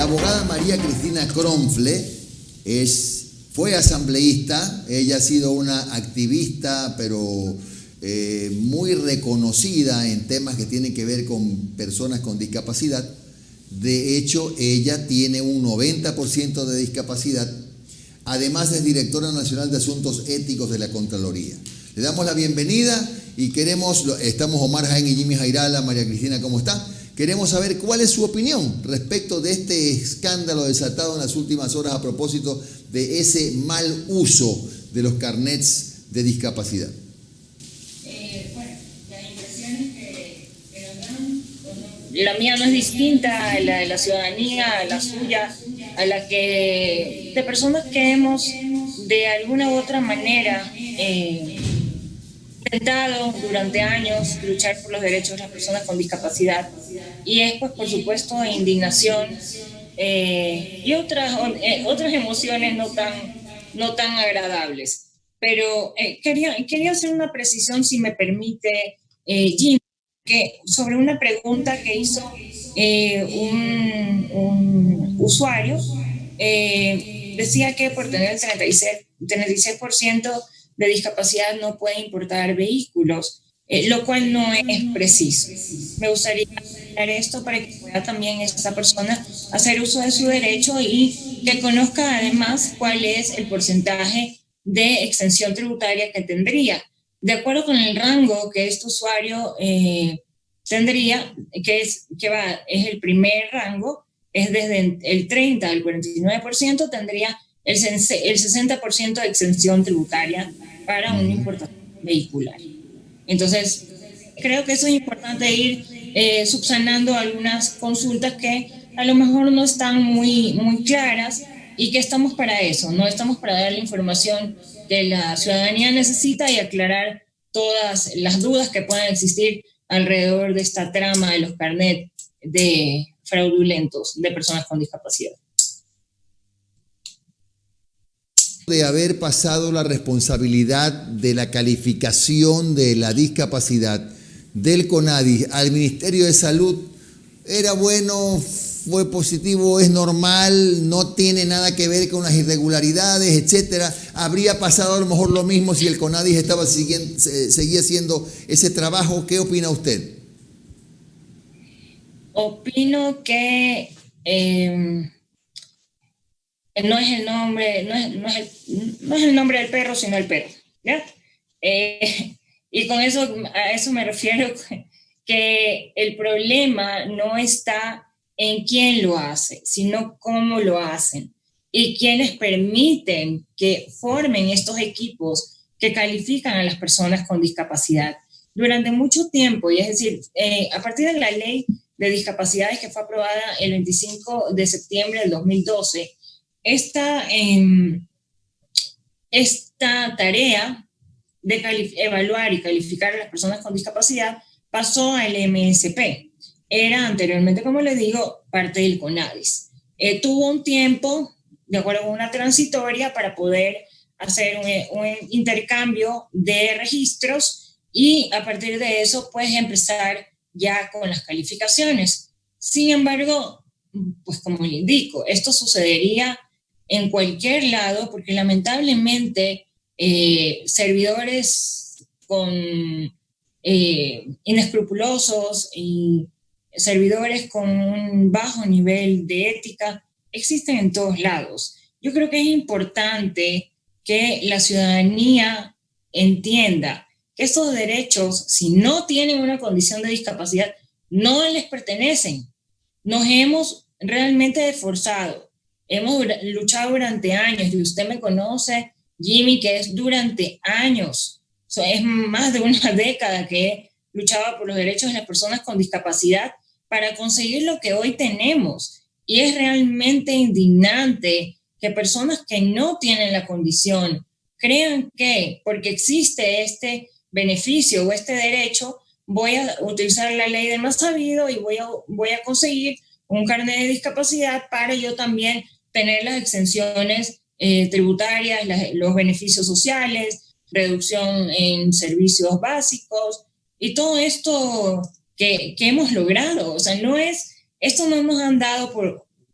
abogada María Cristina Cronfle fue asambleísta. Ella ha sido una activista, pero muy reconocida en temas que tienen que ver con personas con discapacidad. De hecho, ella tiene un 90% de discapacidad. Además, es directora nacional de Asuntos Éticos de la Contraloría. Le damos la bienvenida y estamos Omar Jaén y Jimmy Jairala. María Cristina, ¿cómo está? Queremos saber cuál es su opinión respecto de este escándalo desatado en las últimas horas a propósito de ese mal uso de los carnets de discapacidad. Bueno, las impresiones que nos dan, la mía no es distinta a la de la ciudadanía, a la suya, a la que de personas que hemos de alguna u otra manera intentado durante años luchar por los derechos de las personas con discapacidad, y es pues por supuesto indignación y otras emociones no tan agradables. Pero quería hacer una precisión, si me permite, Jim, que sobre una pregunta que hizo un usuario. Decía que por tener el 36% de discapacidad no puede importar vehículos, lo cual no es preciso. Me gustaría aclarar esto para que pueda también esta persona hacer uso de su derecho y que conozca además cuál es el porcentaje de exención tributaria que tendría. De acuerdo con el rango que este usuario tendría, es el primer rango, es desde el 30 al 49%, tendría el 60% de exención tributaria para una importación vehicular. Entonces, creo que eso es importante ir subsanando algunas consultas que a lo mejor no están muy claras, y que estamos para eso, no estamos para dar la información que la ciudadanía necesita y aclarar todas las dudas que puedan existir alrededor de esta trama de los carnets de fraudulentos de personas con discapacidad. De haber pasado la responsabilidad de la calificación de la discapacidad del CONADIS al Ministerio de Salud, ¿era bueno, fue positivo, es normal, no tiene nada que ver con las irregularidades, etcétera? ¿Habría pasado a lo mejor lo mismo si el CONADIS seguía haciendo ese trabajo? ¿Qué opina usted? Opino que no es el nombre del perro, sino el perro, ¿ya? Y a eso me refiero, que el problema no está en quién lo hace, sino cómo lo hacen y quiénes permiten que formen estos equipos que califican a las personas con discapacidad. Durante mucho tiempo, y es decir, a partir de la ley de discapacidades que fue aprobada el 25 de septiembre del 2012, esta tarea de evaluar y calificar a las personas con discapacidad pasó al MSP. Era anteriormente, como les digo, parte del CONADIS. Tuvo un tiempo, de acuerdo con una transitoria, para poder hacer un intercambio de registros y a partir de eso, pues empezar ya con las calificaciones. Sin embargo, pues como le indico, esto sucedería en cualquier lado, porque lamentablemente servidores inescrupulosos y servidores con un bajo nivel de ética existen en todos lados. Yo creo que es importante que la ciudadanía entienda que estos derechos, si no tienen una condición de discapacidad, no les pertenecen. Nos hemos realmente esforzado, hemos luchado durante años, y usted me conoce, Jimmy, que es durante años, es más de una década que luchaba por los derechos de las personas con discapacidad para conseguir lo que hoy tenemos. Y es realmente indignante que personas que no tienen la condición crean que porque existe este beneficio o este derecho, voy a utilizar la ley del más sabido y voy a conseguir un carnet de discapacidad para yo también tener las exenciones tributarias, los beneficios sociales, reducción en servicios básicos y todo esto que hemos logrado. O sea, esto no nos han dado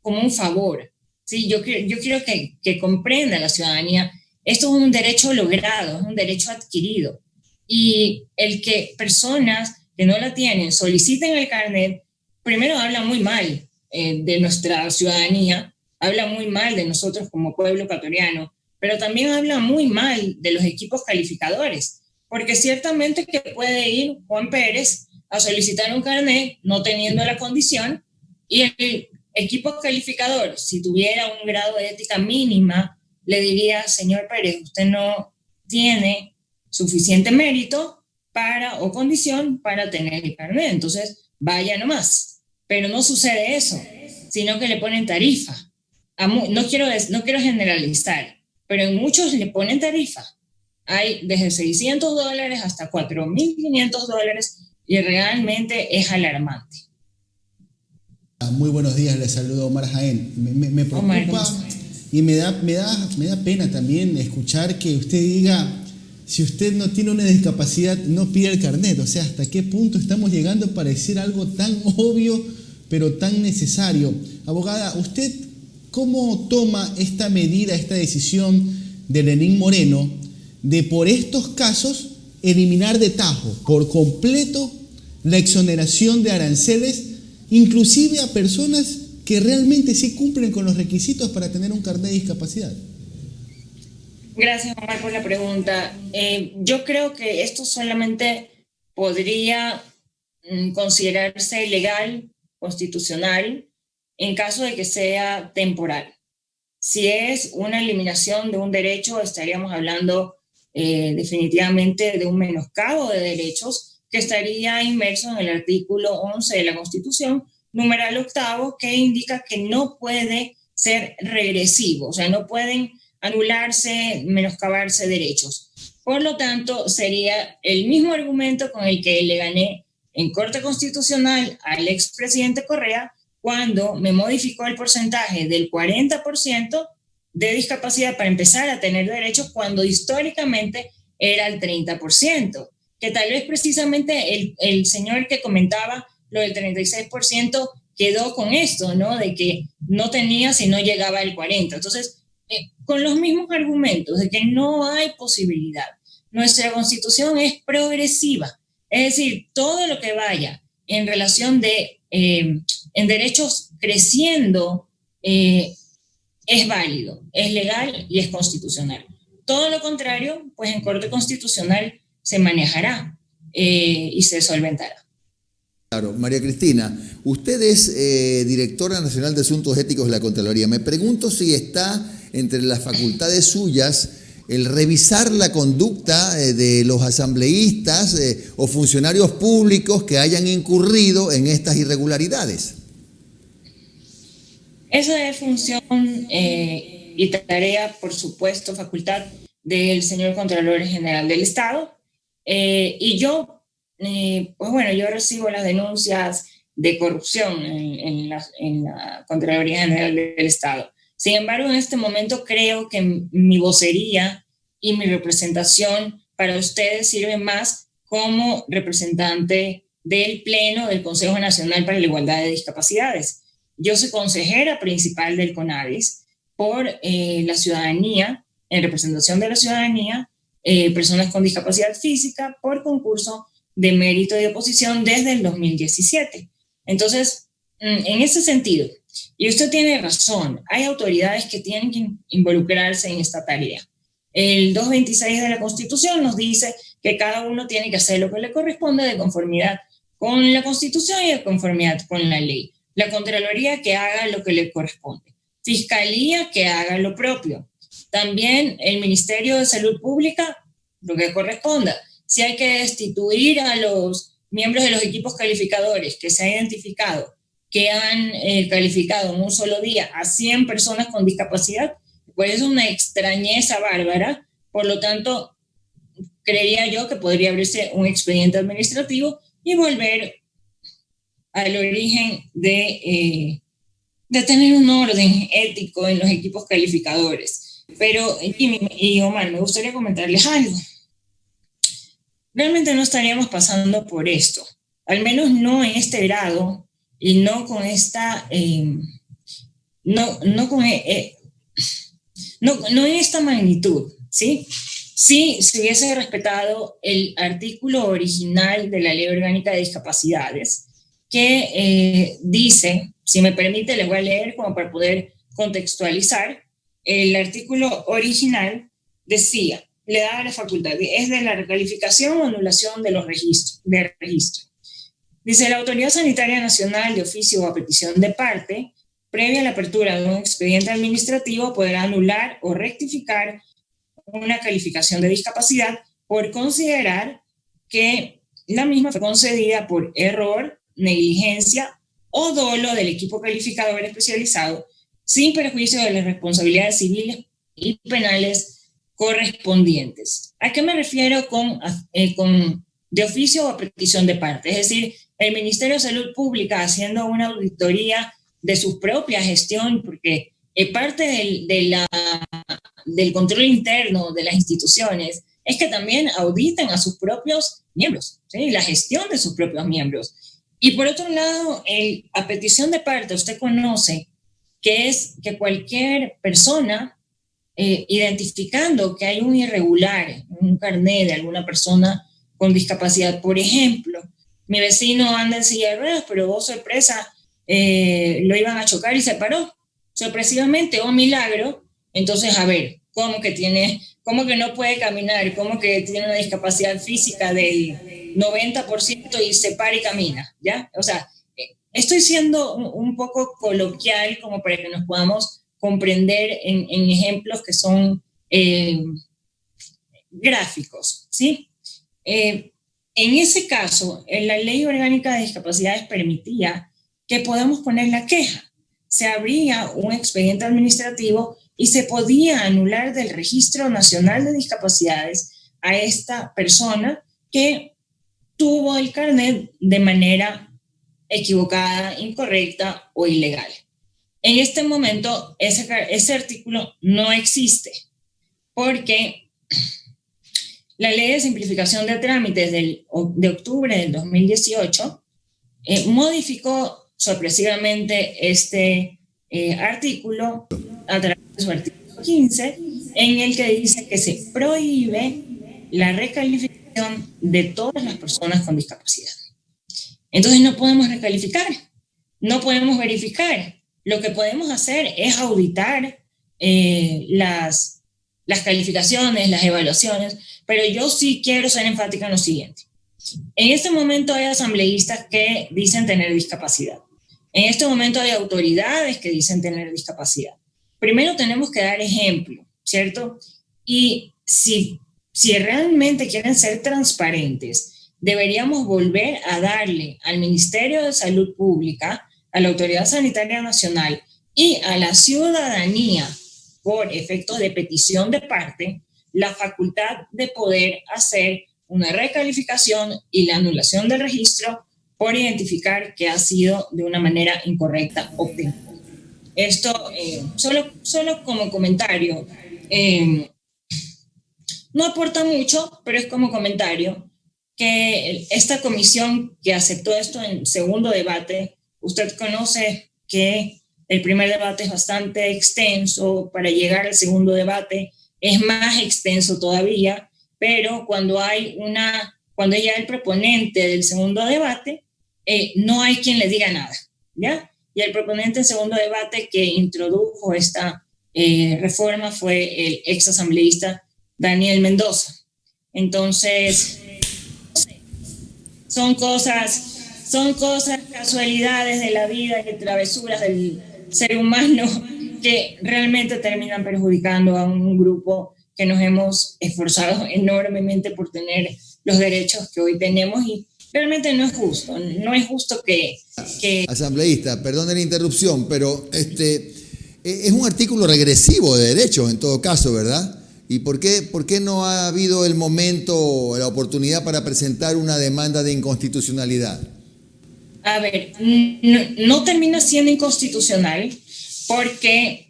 como un favor. ¿Sí? Yo quiero que comprenda la ciudadanía, esto es un derecho logrado, es un derecho adquirido. Y el que personas que no la tienen soliciten el carnet, primero habla muy mal de nuestra ciudadanía, habla muy mal de nosotros como pueblo ecuatoriano, pero también habla muy mal de los equipos calificadores, porque ciertamente que puede ir Juan Pérez a solicitar un carnet no teniendo la condición, y el equipo calificador, si tuviera un grado de ética mínima, le diría: señor Pérez, usted no tiene suficiente mérito para o condición para tener el carnet, entonces vaya nomás. Pero no sucede eso, sino que le ponen tarifa. No quiero generalizar, pero en muchos le ponen tarifa. Hay desde $600 hasta $4.500 y realmente es alarmante. Muy buenos días, les saludo Omar Jaén. Me preocupa y me da pena también escuchar que usted diga, si usted no tiene una discapacidad, no pide el carnet. O sea, ¿hasta qué punto estamos llegando para decir algo tan obvio, pero tan necesario? Abogada, ¿usted cómo toma esta medida, esta decisión de Lenín Moreno de por estos casos eliminar de tajo, por completo, la exoneración de aranceles, inclusive a personas que realmente sí cumplen con los requisitos para tener un carnet de discapacidad? Gracias, Omar, por la pregunta. Yo creo que esto solamente podría considerarse legal, constitucional, en caso de que sea temporal. Si es una eliminación de un derecho, estaríamos hablando definitivamente de un menoscabo de derechos que estaría inmerso en el artículo 11 de la Constitución, numeral octavo, que indica que no puede ser regresivo, o sea, no pueden anularse, menoscabarse derechos. Por lo tanto, sería el mismo argumento con el que le gané en Corte Constitucional al expresidente Correa cuando me modificó el porcentaje del 40% de discapacidad para empezar a tener derechos, cuando históricamente era el 30%, que tal vez precisamente el señor que comentaba lo del 36% quedó con esto, ¿no? De que no tenía si no llegaba al 40%. Entonces, con los mismos argumentos de que no hay posibilidad. Nuestra Constitución es progresiva, es decir, todo lo que vaya en relación de en derechos creciendo es válido, es legal y es constitucional. Todo lo contrario, pues en Corte Constitucional se manejará y se solventará. Claro, María Cristina, usted es directora nacional de Asuntos Éticos de la Contraloría. Me pregunto si está entre las facultades suyas el revisar la conducta de los asambleístas o funcionarios públicos que hayan incurrido en estas irregularidades. Esa es función y tarea, por supuesto, facultad del señor Contralor General del Estado. Y yo, pues bueno, yo recibo las denuncias de corrupción en la Contraloría General del Estado. Sin embargo, en este momento creo que mi vocería y mi representación para ustedes sirve más como representante del Pleno del Consejo Nacional para la Igualdad de Discapacidades. Yo soy consejera principal del CONADIS por la ciudadanía, en representación de la ciudadanía, personas con discapacidad física, por concurso de mérito y oposición desde el 2017. Entonces, en ese sentido, y usted tiene razón, hay autoridades que tienen que involucrarse en esta tarea. El 226 de la Constitución nos dice que cada uno tiene que hacer lo que le corresponde de conformidad con la Constitución y de conformidad con la ley. La Contraloría que haga lo que le corresponde. Fiscalía que haga lo propio. También el Ministerio de Salud Pública, lo que corresponda. Si hay que destituir a los miembros de los equipos calificadores que se ha identificado que han calificado en un solo día a 100 personas con discapacidad, pues es una extrañeza bárbara. Por lo tanto, creería yo que podría abrirse un expediente administrativo y volver al origen de tener un orden ético en los equipos calificadores. Pero, y Omar, me gustaría comentarles algo. Realmente no estaríamos pasando por esto, al menos no en este grado y no con esta no en esta magnitud, ¿sí? Sí, se hubiese respetado el artículo original de la Ley Orgánica de Discapacidades, que dice, si me permite, les voy a leer como para poder contextualizar. El artículo original decía, le daba la facultad, es de la recalificación o anulación de los registros, de registro. Dice, la Autoridad Sanitaria Nacional, de oficio o a petición de parte, previa a la apertura de un expediente administrativo, podrá anular o rectificar una calificación de discapacidad por considerar que la misma fue concedida por error, negligencia o dolo del equipo calificador especializado, sin perjuicio de las responsabilidades civiles y penales correspondientes. ¿A qué me refiero con de oficio o a petición de parte? Es decir, el Ministerio de Salud Pública haciendo una auditoría de su propia gestión, porque parte del control interno de las instituciones es que también auditen a sus propios miembros, ¿sí? La gestión de sus propios miembros. Y por otro lado, a petición de parte, usted conoce que es que cualquier persona, identificando que hay un irregular, un carnet de alguna persona con discapacidad, por ejemplo, mi vecino anda en silla de ruedas, pero oh sorpresa, lo iban a chocar y se paró, sorpresivamente, oh milagro. Entonces, a ver, ¿cómo que no puede caminar? ¿Cómo que tiene una discapacidad física del 90% y se para y camina? ¿Ya? O sea, estoy siendo un poco coloquial como para que nos podamos comprender en ejemplos que son gráficos, ¿sí? En ese caso, en la Ley Orgánica de Discapacidades permitía que podamos poner la queja. Se abría un expediente administrativo y se podía anular del Registro Nacional de Discapacidades a esta persona que tuvo el carnet de manera equivocada, incorrecta o ilegal. En este momento, ese artículo no existe porque la Ley de Simplificación de Trámites de octubre del 2018 modificó sorpresivamente este artículo a través de su artículo 15, en el que dice que se prohíbe la recalificación de todas las personas con discapacidad. Entonces no podemos recalificar, no podemos verificar. Lo que podemos hacer es auditar las calificaciones, las evaluaciones, pero yo sí quiero ser enfática en lo siguiente. En este momento hay asambleístas que dicen tener discapacidad. En este momento hay autoridades que dicen tener discapacidad. Primero tenemos que dar ejemplo, ¿cierto? Y si realmente quieren ser transparentes, deberíamos volver a darle al Ministerio de Salud Pública, a la Autoridad Sanitaria Nacional y a la ciudadanía, por efectos de petición de parte, la facultad de poder hacer una recalificación y la anulación del registro por identificar que ha sido de una manera incorrecta obtenida. Esto solo como comentario. No aporta mucho, pero es como comentario que esta comisión que aceptó esto en segundo debate, usted conoce que el primer debate es bastante extenso, para llegar al segundo debate es más extenso todavía, pero cuando ya el proponente del segundo debate, no hay quien le diga nada, ¿ya? Y el proponente del segundo debate que introdujo esta reforma fue el ex asambleísta Daniel Mendoza. Entonces, son cosas, casualidades de la vida y travesuras del ser humano que realmente terminan perjudicando a un grupo que nos hemos esforzado enormemente por tener los derechos que hoy tenemos, y realmente no es justo que... Asambleísta, perdón la interrupción, pero es un artículo regresivo de derechos en todo caso, ¿verdad? ¿Y por qué no ha habido el momento o la oportunidad para presentar una demanda de inconstitucionalidad? A ver, no termina siendo inconstitucional porque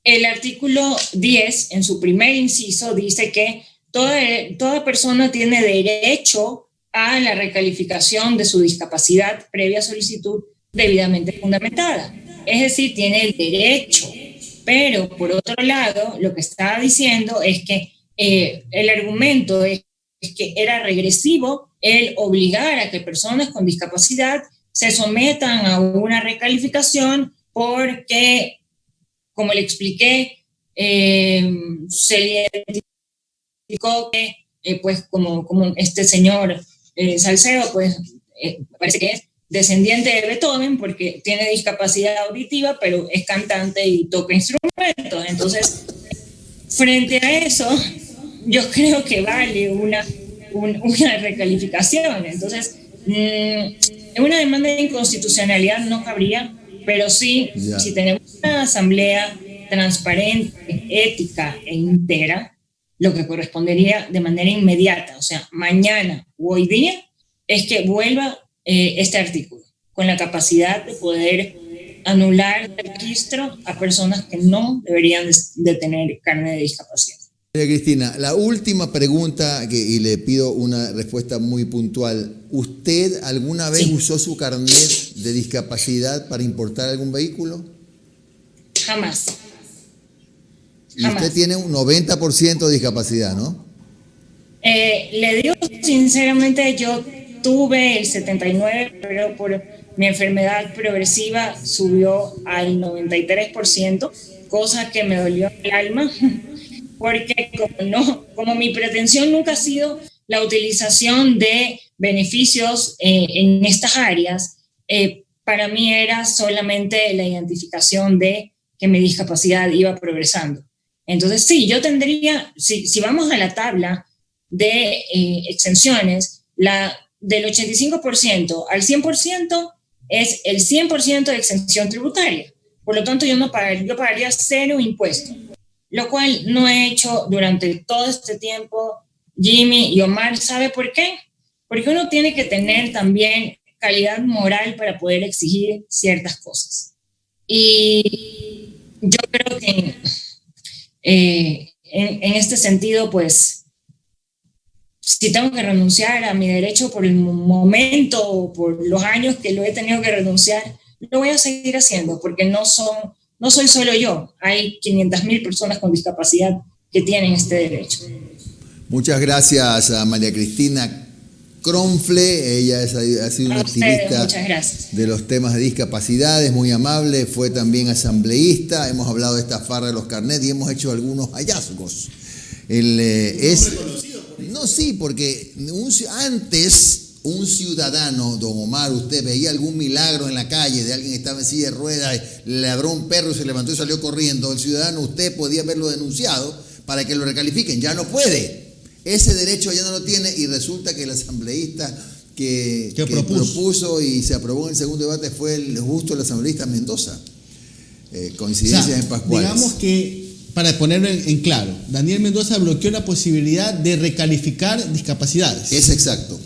el artículo 10, en su primer inciso, dice que toda persona tiene derecho a la recalificación de su discapacidad previa solicitud debidamente fundamentada. es decir, tiene el derecho. Pero por otro lado, lo que estaba diciendo es que el argumento es que era regresivo el obligar a que personas con discapacidad se sometan a una recalificación porque, como le expliqué, se identificó que, pues, como este señor Salcedo, pues, parece que es descendiente de Beethoven porque tiene discapacidad auditiva, pero es cantante y toca instrumentos. Entonces, frente a eso, yo creo que vale una recalificación. Entonces, una demanda de inconstitucionalidad no cabría, pero sí, si tenemos una asamblea transparente, ética e íntegra, lo que correspondería de manera inmediata, o sea, mañana o hoy día, es que vuelva este artículo, con la capacidad de poder anular el registro a personas que no deberían de tener carnet de discapacidad. Cristina, la última pregunta y le pido una respuesta muy puntual. ¿Usted alguna vez usó su carnet de discapacidad para importar algún vehículo? Jamás. Y usted tiene un 90% de discapacidad, ¿no? Le digo sinceramente, yo tuve el 79%, pero por mi enfermedad progresiva subió al 93%, cosa que me dolió el alma, porque como mi pretensión nunca ha sido la utilización de beneficios en estas áreas, para mí era solamente la identificación de que mi discapacidad iba progresando. Entonces, sí, yo tendría, si vamos a la tabla de exenciones, del 85% al 100% es el 100% de exención tributaria. Por lo tanto, yo pagaría 0 impuestos, lo cual no he hecho durante todo este tiempo. Jimmy y Omar, ¿sabe por qué? Porque uno tiene que tener también calidad moral para poder exigir ciertas cosas. Y yo creo que en este sentido, pues, si tengo que renunciar a mi derecho por el momento o por los años que lo he tenido que renunciar, lo voy a seguir haciendo, porque no soy solo yo, hay 500.000 personas con discapacidad que tienen este derecho. Muchas gracias a María Cristina Cronfle, ella ha sido una activista de los temas de discapacidad, es muy amable, fue también asambleísta, hemos hablado de esta farra de los carnets y hemos hecho algunos hallazgos. No, sí, porque antes un ciudadano, don Omar, usted veía algún milagro en la calle de alguien que estaba en silla de ruedas, le ladró un perro y se levantó y salió corriendo, el ciudadano, usted podía haberlo denunciado para que lo recalifiquen, ya no puede. Ese derecho ya no lo tiene y resulta que el asambleísta que propuso y se aprobó en el segundo debate fue justo el asambleísta Mendoza. Coincidencias en Pascuales. Digamos que, para ponerlo en claro, Daniel Mendoza bloqueó la posibilidad de recalificar discapacidades. Es exacto.